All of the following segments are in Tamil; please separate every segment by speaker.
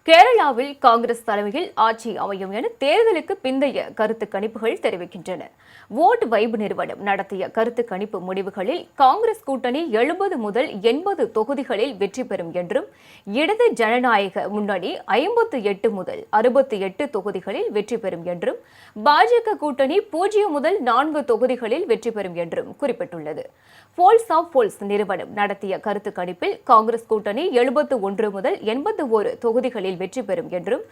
Speaker 1: கேரளாவில் காங்கிரஸ் தலைமையில் ஆட்சி அமையும் என தேர்தலுக்கு பிந்தைய கருத்து கணிப்புகள் தெரிவிக்கின்றன. வோட் வைப் நிறுவனம் நடத்திய கருத்து கணிப்பு முடிவுகளில் காங்கிரஸ் கூட்டணி 70 முதல் 80 தொகுதிகளில் வெற்றி பெறும் என்றும், இடது ஜனநாயக முன்னணி 58 முதல் 68 தொகுதிகளில் வெற்றி பெறும் என்றும், பாஜக கூட்டணி 0 முதல் 4 தொகுதிகளில் வெற்றி பெறும் என்றும் குறிப்பிட்டுள்ளது. போல்ஸ் ஆஃப் போல்ஸ் நிறுவனம் நடத்திய கருத்து கணிப்பில் காங்கிரஸ் கூட்டணி 71 முதல் 81 தொகுதிகளில் வெற்றி பெறும் என்றும்,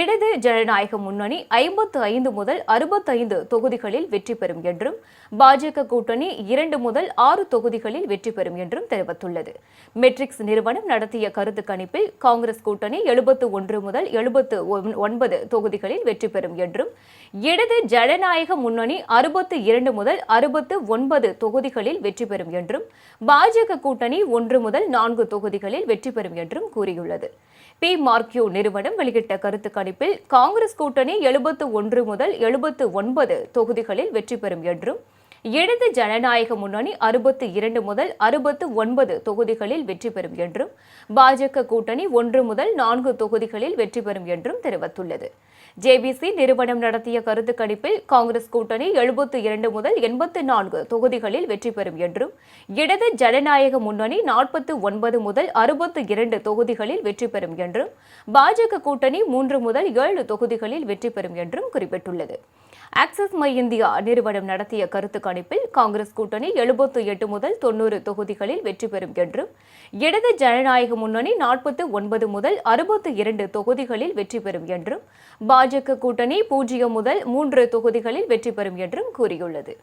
Speaker 1: இடது ஜனநாயக முன்னணி 55 முதல் 65 தொகுதிகளில் வெற்றி பெறும் என்றும், பாஜக கூட்டணி 2 முதல் 6 தொகுதிகளில் வெற்றி பெறும் என்றும் தெரிவித்துள்ளது. மெட்ரிக்ஸ் நிறுவனம் நடத்திய கருத்து கணிப்பில் காங்கிரஸ் கூட்டணி 71 முதல் 79 தொகுதிகளில் வெற்றி பெறும் என்றும், இடது ஜனநாயக முன்னணி 62 முதல் 69 தொகுதிகளில் வெற்றி பெறும் என்றும், பாஜக கூட்டணி 1 முதல் 4 தொகுதிகளில் வெற்றி பெறும் என்றும் கூறியுள்ளது. PMarQ நிறுவனம் வெளியிட்ட கருத்து கணிப்பில் காங்கிரஸ் கூட்டணி 71 முதல் 79 தொகுதிகளில் வெற்றி பெறும் என்றும், இடது ஜனநாயக முன்னணி 62 முதல் 69 தொகுதிகளில் வெற்றி பெறும் என்றும், பாஜக கூட்டணி 1 முதல் 4 தொகுதிகளில் வெற்றி பெறும் என்றும் தெரிவித்துள்ளது. JBC நிறுவனம் நடத்திய கருத்து கணிப்பில் காங்கிரஸ் கூட்டணி 72 முதல் 84 தொகுதிகளில் வெற்றி பெறும் என்றும், இடது ஜனநாயக முன்னணி 49 முதல் 62 தொகுதிகளில் வெற்றி பெறும் என்றும், பாஜக கூட்டணி 3 முதல் 7 தொகுதிகளில் வெற்றி பெறும் என்றும் குறிப்பிட்டுள்ளது. ஆக்சிஸ் மை இந்தியா நிறுவனம் நடத்திய கருத்து கணிப்பில் காங்கிரஸ் கூட்டணி 78 முதல் 90 தொகுதிகளில் வெற்றி பெறும் என்றும், இடது ஜனநாயக முன்னணி 49 முதல் 62 தொகுதிகளில் வெற்றி பெறும் என்றும், பாஜக கூட்டணி 0 முதல் 3 தொகுதிகளில் வெற்றி பெறும் என்றும் கூறியுள்ளது.